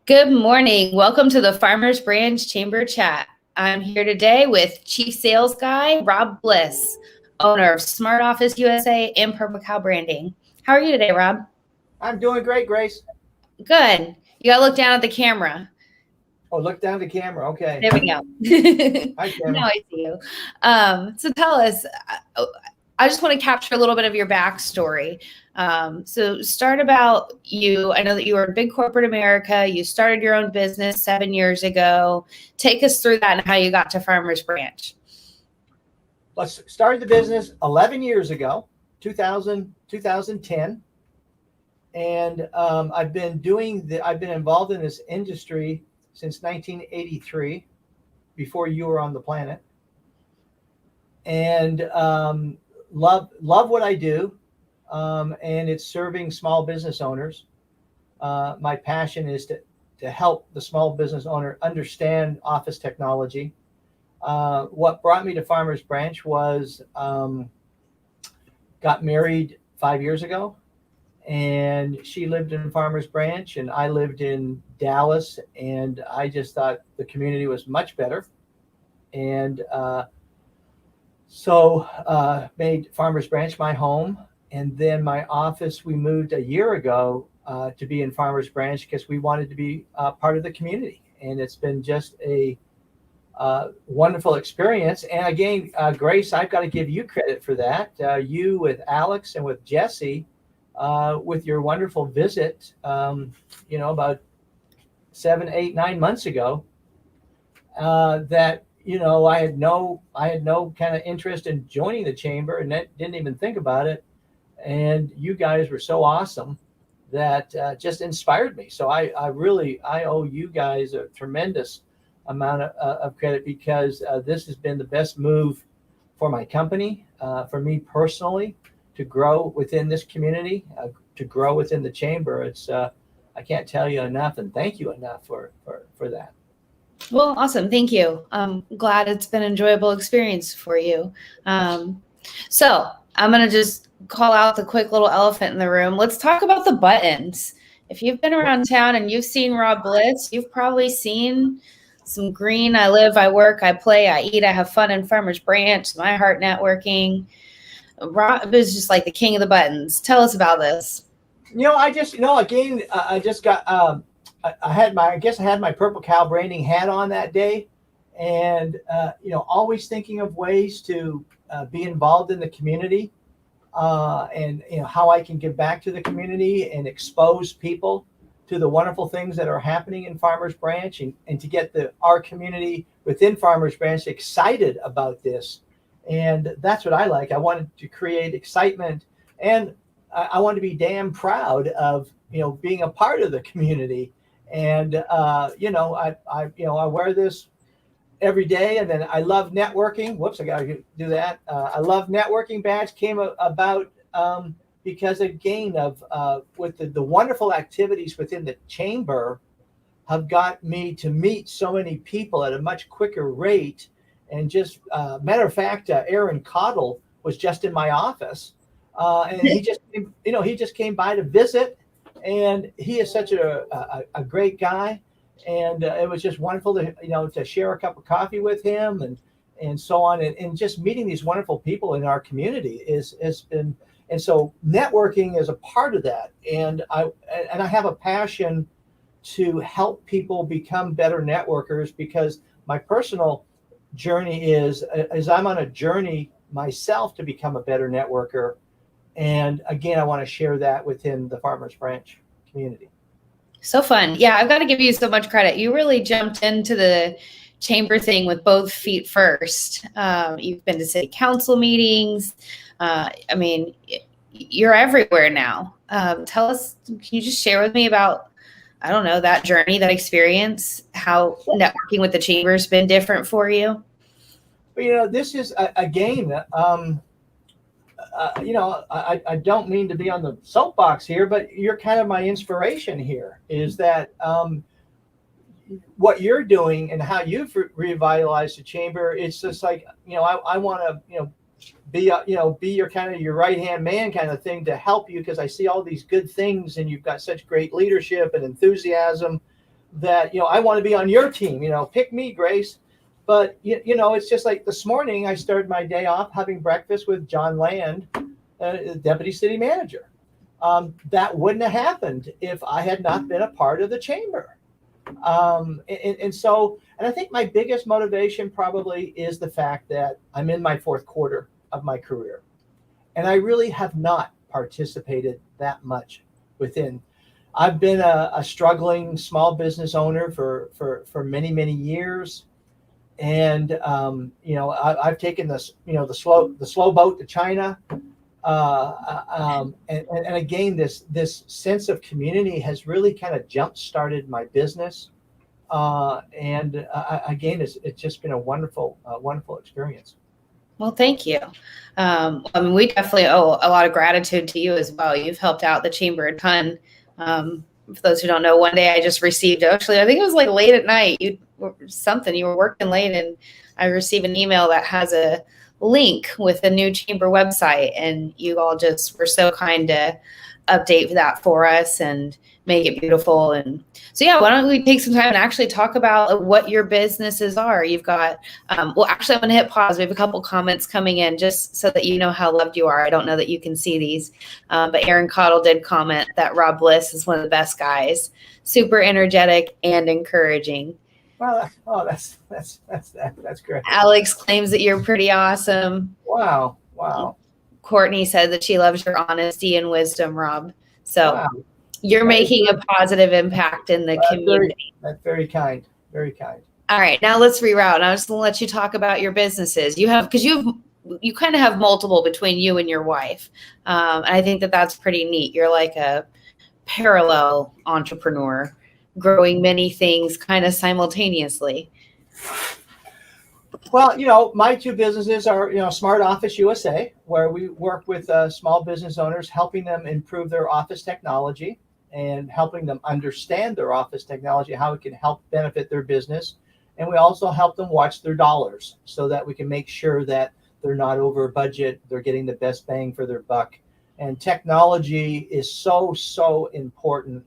Good morning. Welcome to the Farmers Branch Chamber Chat. I'm here today with Chief Sales Guy, Rob Bliss, owner of SmartOffice USA and Purple Cow Branding. How are you today, Rob? I'm doing great, Grace. Good. You gotta look down at the camera. Oh, look down the camera. Okay. There we go. Hi, Camera. Now I see you. So tell us, I just want to capture a little bit of your backstory. So start about you. I know that you were in big corporate America. You started your own business 7 years ago. Take us through that and how you got to Farmers Branch. Let's start the business 11 years ago, 2010. And I've been involved in this industry since 1983, before you were on the planet. And love what I do. And it's serving small business owners. My passion is to help the small business owner understand office technology. What brought me to Farmers Branch was got married 5 years ago, and she lived in Farmers Branch and I lived in Dallas, and I just thought the community was much better. And so made Farmers Branch my home. And then my office, we moved a year ago to be in Farmers Branch because we wanted to be part of the community. And it's been just a wonderful experience. And again, Grace, I've got to give you credit for that. You with Alex and with Jesse, with your wonderful visit, about 7, 8, 9 months ago, that I had no kind of interest in joining the chamber and didn't even think about it. And you guys were so awesome that just inspired me. So I owe you guys a tremendous amount of credit, because this has been the best move for my company, for me personally, to grow within this community, to grow within the chamber. It's I can't tell you enough, and thank you enough for that. Well, awesome. Thank you. I'm glad it's been an enjoyable experience for you. So I'm going to just call out the quick little elephant in the room. Let's talk about the buttons. If you've been around town and you've seen Rob Bliss, you've probably seen some green. I live, I work, I play, I eat, I have fun in Farmers Branch, my heart networking. Rob is just like the king of the buttons. Tell us about this. I just got, I had my Purple Cow branding hat on that day, and always thinking of ways to be involved in the community, and how I can give back to the community and expose people to the wonderful things that are happening in Farmers Branch, and to get our community within Farmers Branch excited about this. And that's what I like. I wanted to create excitement, and I wanted to be damn proud of being a part of the community. And I wear this every day. And then I love networking. Whoops, I got to do that. I love networking badge came about because, again, with the wonderful activities within the chamber have got me to meet so many people at a much quicker rate. And just matter of fact, Aaron Cottle was just in my office, and he just came by to visit. And he is such a great guy, and it was just wonderful to share a cup of coffee with him and so on, and just meeting these wonderful people in our community has been. And so networking is a part of that, and I have a passion to help people become better networkers, because my personal journey is I'm on a journey myself to become a better networker. And again, I want to share that within the Farmers Branch community. So fun. Yeah, I've got to give you so much credit. You really jumped into the chamber thing with both feet first. You've been to city council meetings. You're everywhere now. Tell us, can you just share with me about, I don't know, that journey, that experience, how networking with the chamber has been different for you? But, this is, again, I don't mean to be on the soapbox here, but you're kind of my inspiration here, is that what you're doing and how you've revitalized the chamber. It's just like, I want to, be your kind of your right-hand man kind of thing to help you, because I see all these good things and you've got such great leadership and enthusiasm. that, I want to be on your team, pick me, Grace. But, it's just like this morning, I started my day off having breakfast with John Land, deputy city manager. That wouldn't have happened if I had not been a part of the chamber. And I think my biggest motivation probably is the fact that I'm in my fourth quarter of my career. And I really have not participated that much within. I've been a struggling small business owner for many, many years. And, I've taken this, the slow boat to China. And again, this sense of community has really kind of jump-started my business. Again, it's just been a wonderful experience. Well, thank you. We definitely owe a lot of gratitude to you as well. You've helped out the chamber a ton. For those who don't know, one day I just received, actually, I think it was like late at night, you were working late, and I received an email that has a link with a new chamber website, and you all just were so kind to update that for us and make it beautiful. And so, yeah, why don't we take some time and actually talk about what your businesses are? You've got, well, actually, I'm going to hit pause. We have a couple comments coming in just so that you know how loved you are. I don't know that you can see these, but Aaron Cottle did comment that Rob Bliss is one of the best guys, super energetic and encouraging. Well, that's great. Alex claims that you're pretty awesome. Wow. Courtney said that she loves your honesty and wisdom, Rob. So wow. You're making a positive impact in the community. That's very kind. Very kind. All right, now let's reroute. I'm just going to let you talk about your businesses. You kind of have multiple between you and your wife. And I think that that's pretty neat. You're like a parallel entrepreneur, growing many things kind of simultaneously. Well, my two businesses are, SmartOffice USA, where we work with small business owners, helping them improve their office technology and helping them understand their office technology, how it can help benefit their business. And we also help them watch their dollars so that we can make sure that they're not over budget, they're getting the best bang for their buck. And technology is so important.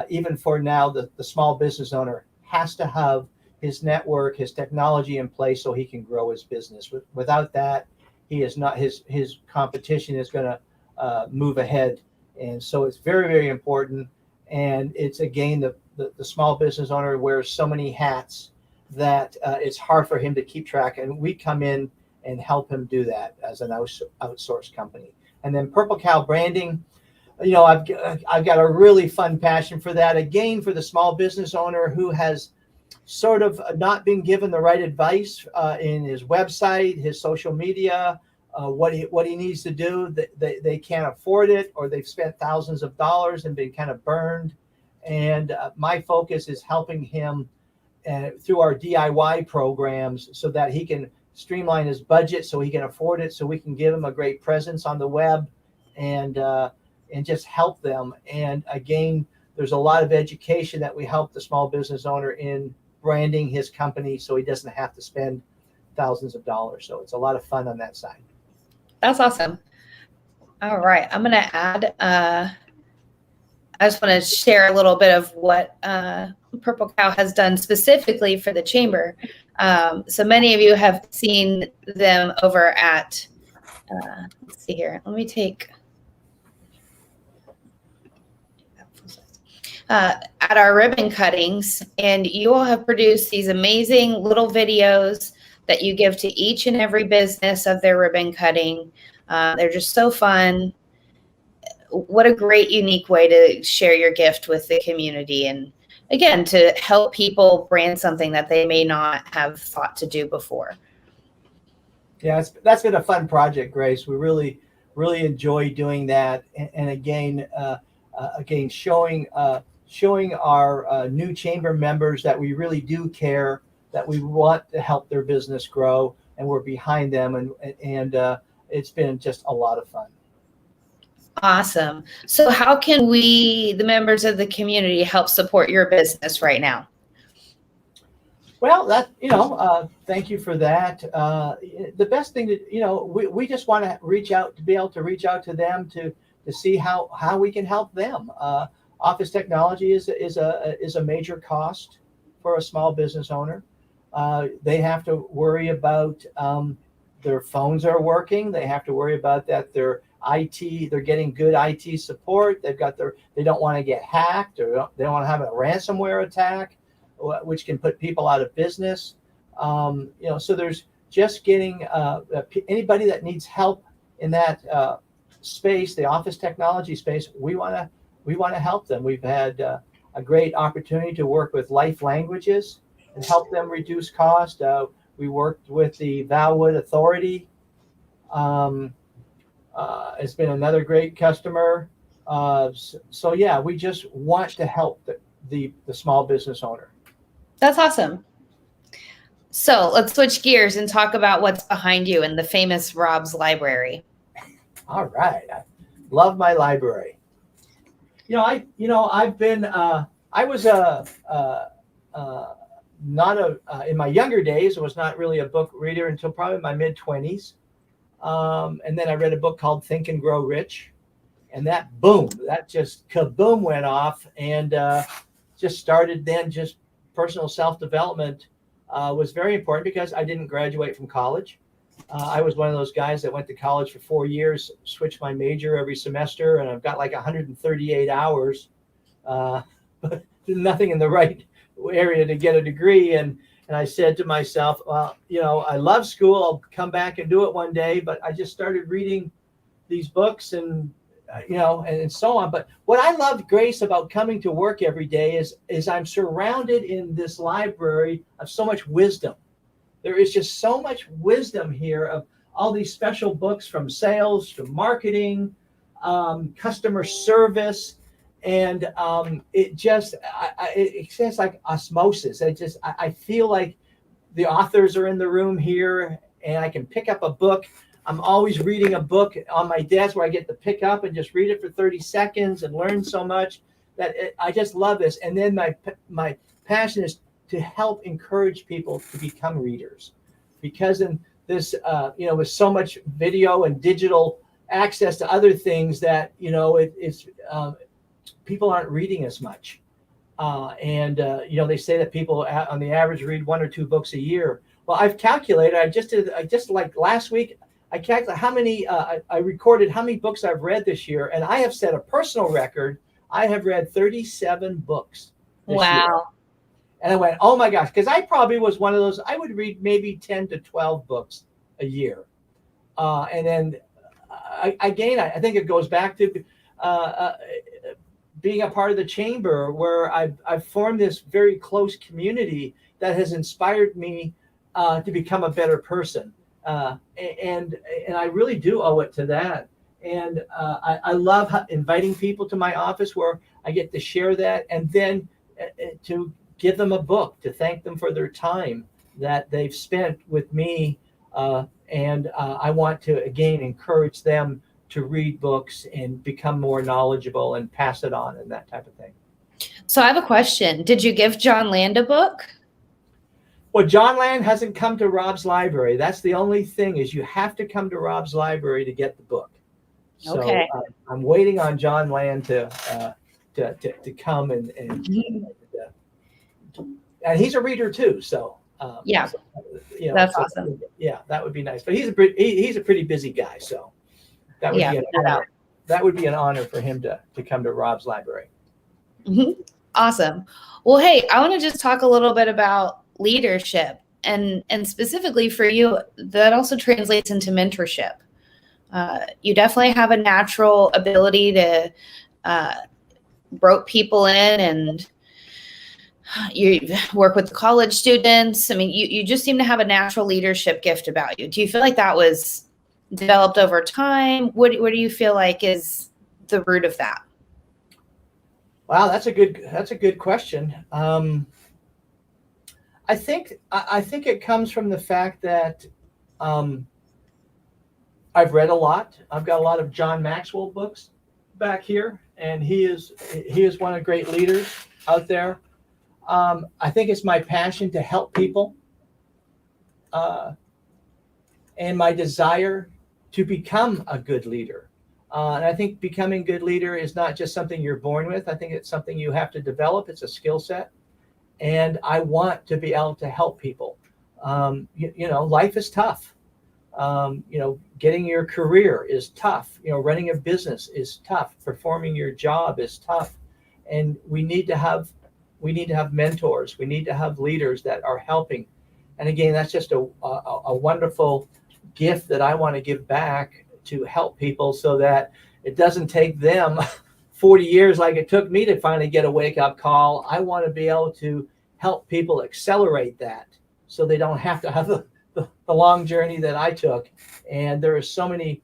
Even for now, the small business owner has to have his network, his technology in place so he can grow his business. Without that, he is not, his competition is going to move ahead. And so it's very, very important. And it's, again, the small business owner wears so many hats that it's hard for him to keep track. And we come in and help him do that as an outsourced company. And then Purple Cow Branding, I've got a really fun passion for that. Again, for the small business owner who has sort of not been given the right advice in his website, his social media, what he needs to do. They can't afford it, or they've spent thousands of dollars and been kind of burned. And my focus is helping him through our DIY programs so that he can streamline his budget so he can afford it, so we can give him a great presence on the web and just help them. And again, there's a lot of education that we help the small business owner in branding his company so he doesn't have to spend thousands of dollars. So it's a lot of fun on that side. That's awesome. All right. I'm going to add, I just want to share a little bit of what Purple Cow has done specifically for the chamber. So many of you have seen them over at, let's see here. Let me take, at our ribbon cuttings, and you all have produced these amazing little videos that you give to each and every business of their ribbon cutting. They're just so fun. What a great, unique way to share your gift with the community. And again, to help people brand something that they may not have thought to do before. Yeah, that's been a fun project, Grace. We really enjoy doing that. And again, showing our new chamber members that we really do care, that we want to help their business grow, and we're behind them. And it's been just a lot of fun. Awesome. So how can we, the members of the community, help support your business right now? Well, thank you for that. The best thing that, we just want to be able to reach out to them to see how we can help them. office technology is a major cost for a small business owner. They have to worry about their phones are working. They have to worry about that their IT, they're getting good IT support. They don't want to get hacked, or they don't want to have a ransomware attack, which can put people out of business. So there's just getting anybody that needs help in that space, the office technology space. We want to help them. We've had a great opportunity to work with Life Languages and help them reduce cost. We worked with the Valwood Authority. It's been another great customer. So yeah, we just want to help the small business owner. That's awesome. So let's switch gears and talk about what's behind you in the famous Rob's Library. All right, I love my library. I've been. I was in my younger days, I was not really a book reader until probably my mid-20s. And then I read a book called Think and Grow Rich. And that just kaboom went off, and just started then. Just personal self-development was very important because I didn't graduate from college. I was one of those guys that went to college for 4 years, switched my major every semester, and I've got like 138 hours, but nothing in the right area to get a degree. And I said to myself, well, I love school. I'll come back and do it one day. But I just started reading these books and so on. But what I love, Grace, about coming to work every day is I'm surrounded in this library of so much wisdom. There is just so much wisdom here of all these special books, from sales to marketing, customer service. And it seems like osmosis. I feel like the authors are in the room here, and I can pick up a book. I'm always reading a book on my desk where I get to pick up and just read it for 30 seconds and learn so much I just love this. And then my passion is to help encourage people to become readers, because in this, with so much video and digital access to other things that, people aren't reading as much. They say that people on the average read 1 or 2 books a year. Well, I've calculated, I just like last week, I calculated how many, I recorded how many books I've read this year. And I have set a personal record. I have read 37 books this year. And I went, oh my gosh, because I probably was one of those, I would read maybe 10 to 12 books a year. And then I think it goes back to being a part of the chamber, where I've formed this very close community that has inspired me to become a better person. And I really do owe it to that. And I love inviting people to my office where I get to share that, and then to give them a book, to thank them for their time that they've spent with me. And I want to, again, encourage them to read books and become more knowledgeable and pass it on and that type of thing. So I have a question. Did you give John Land a book? Well, John Land hasn't come to Rob's Library. That's the only thing, is you have to come to Rob's Library to get the book. So okay. I'm waiting on John Land to come and he's a reader too. So yeah, that's awesome. Yeah, that would be nice. But he's a pretty busy guy, so that would be an honor. That would be an honor for him to come to Rob's Library. Mm-hmm. Awesome. Well, hey, I want to just talk a little bit about leadership, and specifically for you, that also translates into mentorship. You definitely have a natural ability to rope people in, and you work with college students. I mean, you just seem to have a natural leadership gift about you. Do you feel like that was developed over time? What do you feel like is the root of that? Wow, that's a good question. I think it comes from the fact that I've read a lot. I've got a lot of John Maxwell books back here, and he is one of the great leaders out there. I think it's my passion to help people, and my desire to become a good leader. And I think becoming a good leader is not just something you're born with. I think it's something you have to develop. It's a skill set. And I want to be able to help people. Life is tough. Getting your career is tough. Running a business is tough. Performing your job is tough. And we need to have mentors. We need to have leaders that are helping. And again, that's just a wonderful gift that I want to give back to help people so that it doesn't take them 40 years like it took me to finally get a wake-up call. I want to be able to help people accelerate that so they don't have to have the long journey that I took. And there are so many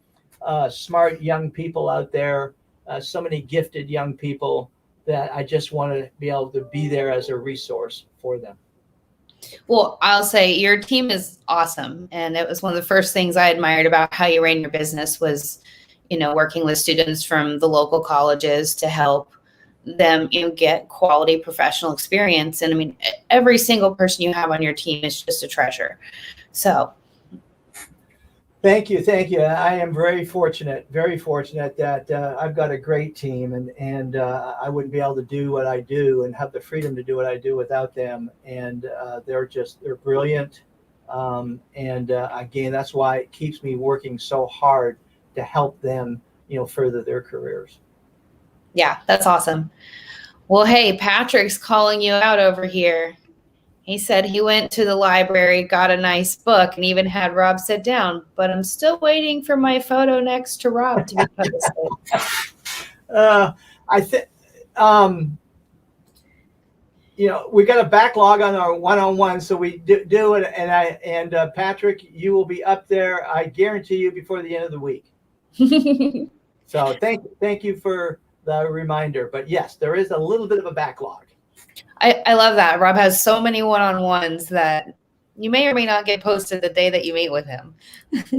smart young people out there, so many gifted young people that I just want to be able to be there as a resource for them. Well, I'll say your team is awesome. And it was one of the first things I admired about how you ran your business was, working with students from the local colleges to help them, get quality professional experience. And I mean, every single person you have on your team is just a treasure. So. Thank you. I am very fortunate that I've got a great team, and I wouldn't be able to do what I do and have the freedom to do what I do without them. And they're brilliant. And again, that's why it keeps me working so hard to help them, further their careers. Yeah, that's awesome. Well, hey, Patrick's calling you out over here. He said he went to the library, got a nice book, and even had Rob sit down. But I'm still waiting for my photo next to Rob to be posted. I think, we got a backlog on our one-on-one, so we do it. And Patrick, you will be up there, I guarantee you, before the end of the week. So thank you for the reminder. But yes, there is a little bit of a backlog. I love that. Rob has so many one-on-ones that you may or may not get posted the day that you meet with him.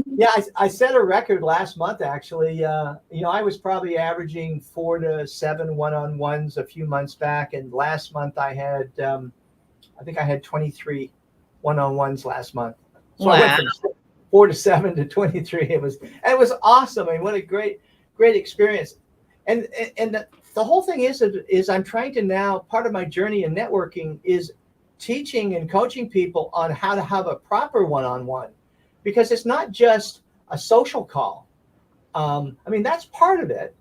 Yeah, I set a record last month, actually. I was probably averaging 4 to 7 one-on-ones a few months back. And last month I had, I think I had 23 one-on-ones last month. So wow. I went from 4 to 7 to 23. It was awesome. I mean, what a great experience. And the whole thing is I'm trying to now, part of my journey in networking is teaching and coaching people on how to have a proper one-on-one, because it's not just a social call. That's part of it,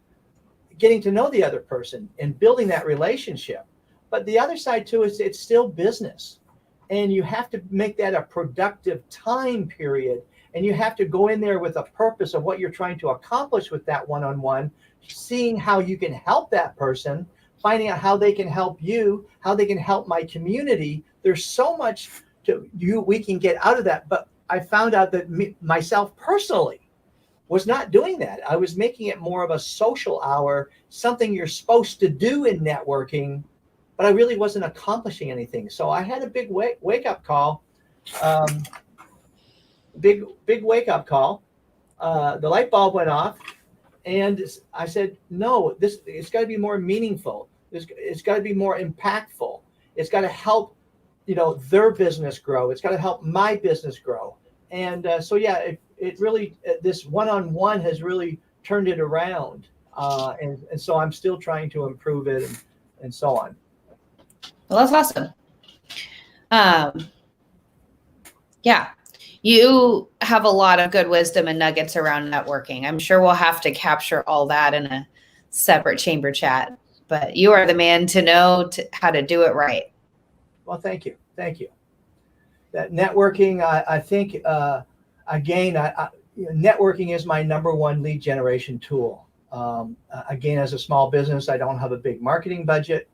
getting to know the other person and building that relationship. But the other side too is it's still business, and you have to make that a productive time period. And you have to go in there with a purpose of what you're trying to accomplish with that one-on-one, seeing how you can help that person, finding out how they can help you, how they can help my community. There's so much we can get out of that. But I found out that myself personally was not doing that. I was making it more of a social hour, something you're supposed to do in networking, but I really wasn't accomplishing anything. So I had a big wake-up call. Big wake-up call. The light bulb went off, and I said, no, it's got to be more meaningful. It's got to be more impactful. It's got to help, their business grow. It's got to help my business grow. And it really, this one-on-one has really turned it around. And so I'm still trying to improve it and so on. Well, that's awesome. Yeah. You have a lot of good wisdom and nuggets around networking. I'm sure we'll have to capture all that in a separate chamber chat, but you are the man to know how to do it right. Well, thank you. That networking, I think, again, networking is my number one lead generation tool. Again, as a small business, I don't have a big marketing budget.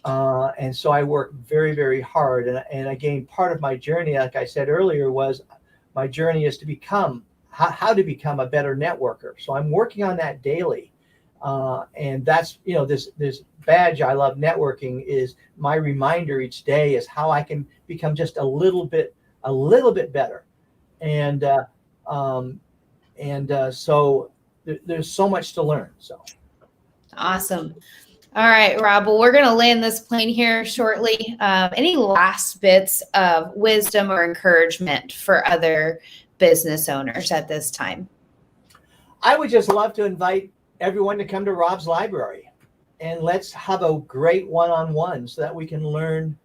And so I work very, very hard. And again, part of my journey, like I said earlier, was my journey is to become how to become a better networker. So I'm working on that daily. And that's, this badge, I love networking, is my reminder each day is how I can become just a little bit better. And so there's so much to learn. So. Awesome. All right, Rob, well, we're going to land this plane here shortly. Any last bits of wisdom or encouragement for other business owners at this time? I would just love to invite everyone to come to Rob's library, and let's have a great one-on-one so that we can learn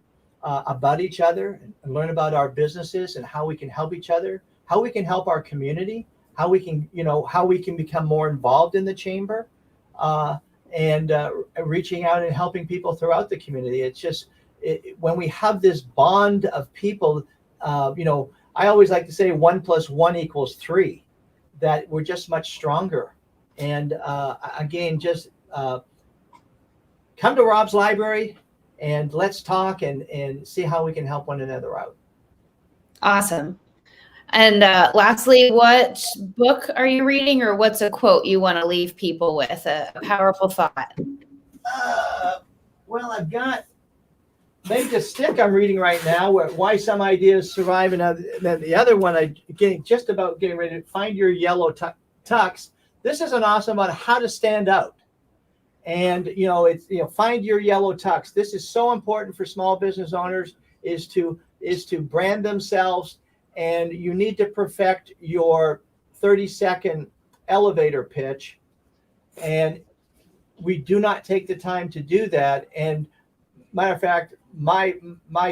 about each other and learn about our businesses and how we can help each other, how we can help our community, how we can, how we can become more involved in the chamber, and reaching out and helping people throughout the community. It's just when we have this bond of people, I always like to say 1 + 1 = 3, that we're just much stronger. And again, just come to Rob's library and let's talk and see how we can help one another out. Awesome. And lastly, what book are you reading, or what's a quote you want to leave people with, a powerful thought? Well, I've got maybe the stick I'm reading right now, Why Some Ideas Survive, and then the other one, just about getting ready to Find Your Yellow Tux. This is an awesome on how to stand out. And, it's, find your yellow tux. This is so important for small business owners, is to brand themselves. And you need to perfect your 30-second elevator pitch. And we do not take the time to do that. And matter of fact, my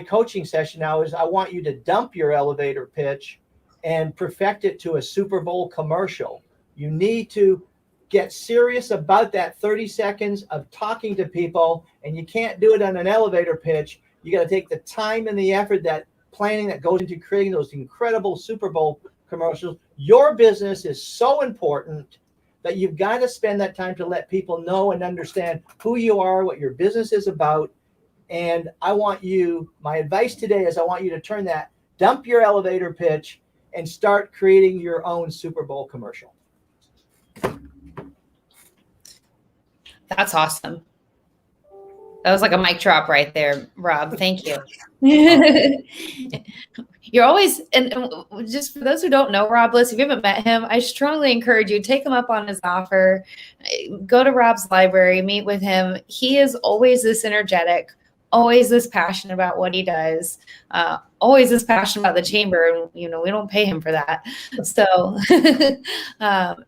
coaching session now is I want you to dump your elevator pitch and perfect it to a Super Bowl commercial. You need to get serious about that 30 seconds of talking to people, and you can't do it on an elevator pitch. You got to take the time and the effort, that planning that goes into creating those incredible Super Bowl commercials. Your business is so important that you've got to spend that time to let people know and understand who you are, what your business is about. And my advice today is I want you to dump your elevator pitch and start creating your own Super Bowl commercial. That's awesome. That was like a mic drop right there, Rob. Thank you. You're always, and just for those who don't know Rob Bliss, if you haven't met him, I strongly encourage you, take him up on his offer. Go to Rob's library, meet with him. He is always this energetic, always this passionate about what he does, always this passionate about the chamber. And, we don't pay him for that. So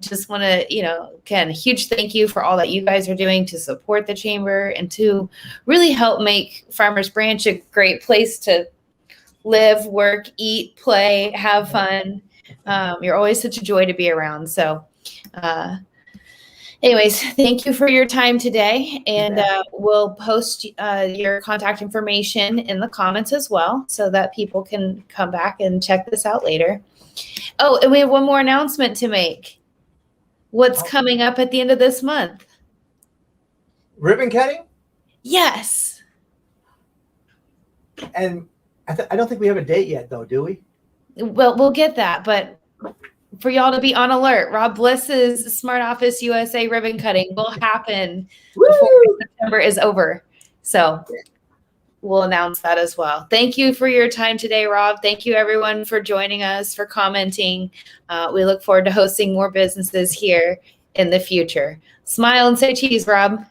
just want to, again, a huge thank you for all that you guys are doing to support the chamber and to really help make Farmers Branch a great place to live, work, eat, play, have fun. You're always such a joy to be around. So anyways, thank you for your time today. And we'll post your contact information in the comments as well so that people can come back and check this out later. Oh, and we have one more announcement to make. What's coming up at the end of this month? Ribbon cutting? Yes. And I don't think we have a date yet, though, do we? Well, we'll get that, but for y'all to be on alert, Rob Bliss's SmartOffice USA ribbon cutting will happen before September is over. So we'll announce that as well. Thank you for your time today, Rob. Thank you, everyone, for joining us, for commenting. We look forward to hosting more businesses here in the future. Smile and say cheese, Rob.